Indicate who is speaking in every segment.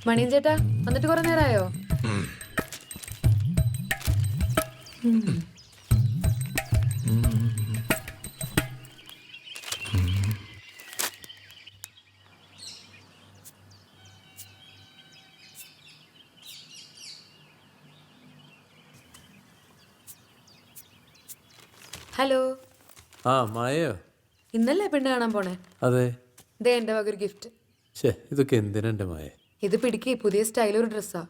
Speaker 1: മണിയൻ ചേട്ടാ വന്നിട്ട് കുറെ നേരമായോ? ഹലോ.
Speaker 2: ആ മായയോ?
Speaker 1: ഇന്നല്ലേ പെണ്ണ് കാണാൻ പോണേ?
Speaker 2: അതെ.
Speaker 1: ഇതേ എന്റെ വക ഒരു ഗിഫ്റ്റ്.
Speaker 2: ഇതൊക്കെ എന്തിനാ മായ?
Speaker 1: ഇത് പിടിക്ക്, പുതിയ സ്റ്റൈലൊരു ഡ്രസ്സാ.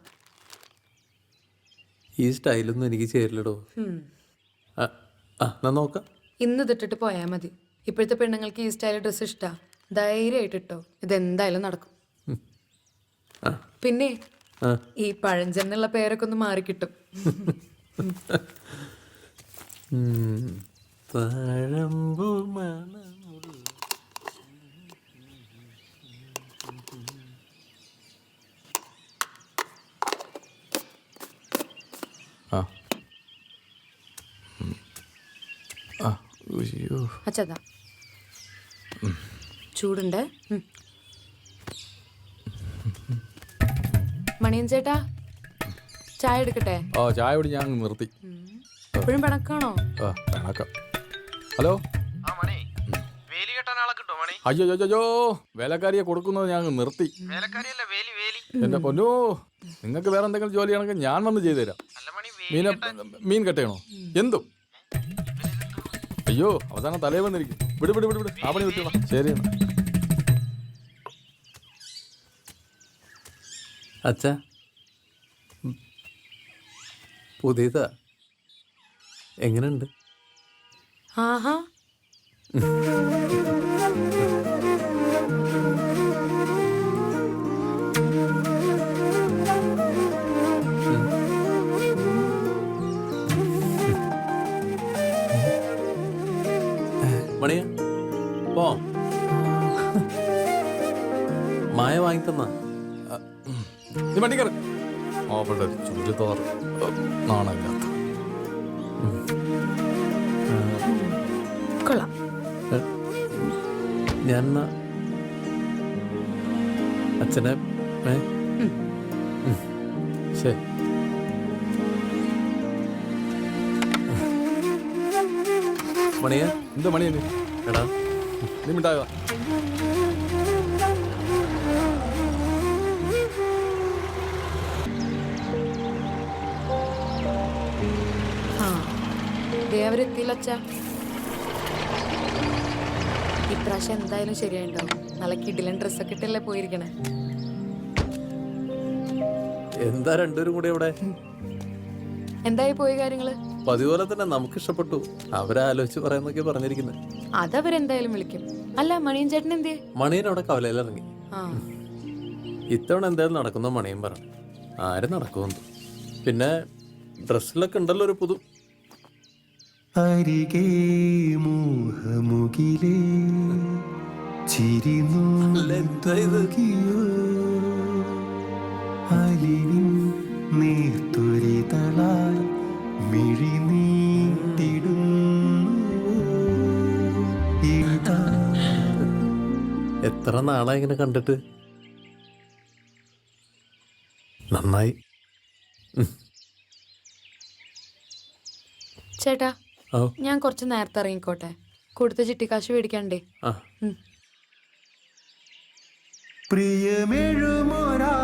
Speaker 2: ഈ സ്റ്റൈലൊന്നും എനിക്ക് ചേരില്ലടോ. നോക്കാം.
Speaker 1: ഇന്ന് ഇതിട്ടിട്ട് പോയാൽ മതി. ഇപ്പോഴത്തെ പെണ്ണുങ്ങൾക്ക് ഈ സ്റ്റൈൽ ഡ്രസ്സ് ഇഷ്ടാ. ധൈര്യമായിട്ട് ഇട്ടോ, ഇതെന്തായാലും നടക്കും. പിന്നെ ഈ പഴഞ്ചെന്നുള്ള പേരൊക്കെ ഒന്ന് മാറിക്കിട്ടും. അച്ഛാ ചൂടുണ്ട്. മണിയൻ ചേട്ടാ ചായ എടുക്കട്ടെ?
Speaker 3: ചായ കുടി ഞാൻ നിർത്തി.
Speaker 1: എപ്പോഴും പിണക്കാണോ?
Speaker 3: ഹലോ. അയ്യോ വേലക്കാരിയെ കൊടുക്കുന്നത് ഞാൻ നിർത്തി. എന്റെ പൊന്നോ, നിങ്ങൾക്ക് വേറെ എന്തെങ്കിലും ജോലിയാണെങ്കിൽ ഞാൻ വന്ന് ചെയ്തു തരാം. മീൻ കെട്ടണോ? എന്തും. അയ്യോ അവസാനം തലേ വന്നിരിക്കും. വിട് വിട് വിട് വിട്, ആ പണി വിട്ടോളാം. ശരി.
Speaker 2: അച്ഛാ പുതിയതാ, എങ്ങനെയുണ്ട്?
Speaker 1: ആഹാ.
Speaker 2: മണിയ പോ. മായ വാങ്ങി തന്ന
Speaker 3: നീ വണ്ടി കയറി. അവിടെ ചുരിദാർ നാണമില്ലാത്ത.
Speaker 1: കൊള്ളാം.
Speaker 2: ഞാൻ അച്ഛനെ ശരി. മണിയ
Speaker 3: എന്താ മണിയ?
Speaker 2: എടാ
Speaker 3: നീ മിണ്ടായ.
Speaker 1: അവരെത്തിയില്ല അച്ഛാ. ഇപ്രാവശ്യം എന്തായാലും ശരിയായിണ്ടാവും. നല്ല കിടിലൻ ഡ്രസ്സൊക്കെ ഇട്ടല്ലേ പോയിരിക്കണേ.
Speaker 2: എന്താ രണ്ടുപേരും കൂടി അവിടെ?
Speaker 1: എന്തായി പോയി കാര്യങ്ങള്?
Speaker 2: പതിപോലെ തന്നെ നമുക്ക് ഇഷ്ടപ്പെട്ടു. അവരാലോചിച്ച് പറയാന്നൊക്കെ പറഞ്ഞിരിക്കുന്നത്.
Speaker 1: അതവരെന്തായാലും വിളിക്കും. അല്ല മണിയൻ ചേട്ടൻ എന്തേ?
Speaker 2: മണിയൻ അവിടെ കവലയിലിറങ്ങി. ഇത്തവണ എന്തായാലും നടക്കുന്ന മണിയൻ പറഞ്ഞു. ആരും നടക്കുമെന്ന്. പിന്നെ ഡ്രസ്സിലൊക്കെ ഉണ്ടല്ലോ ഒരു പുതു.
Speaker 4: അരികെ മോഹമുകിലേ ചിരിനോ അലിവിൻ നീർത്തുരിതളാൽ മിഴി നീട്ടിടുന്നു.
Speaker 2: എത്ര നാളായി ഇങ്ങനെ കണ്ടിട്ട്. നന്നായി.
Speaker 1: ചേട്ടാ ഞാൻ കുറച്ച് നേരത്തെ ഇറങ്ങിക്കോട്ടെ, കൊടുത്ത ചിട്ടിക്കാശ് മേടിക്കണ്ടേ?
Speaker 4: പ്രിയമെഴുമൊരാ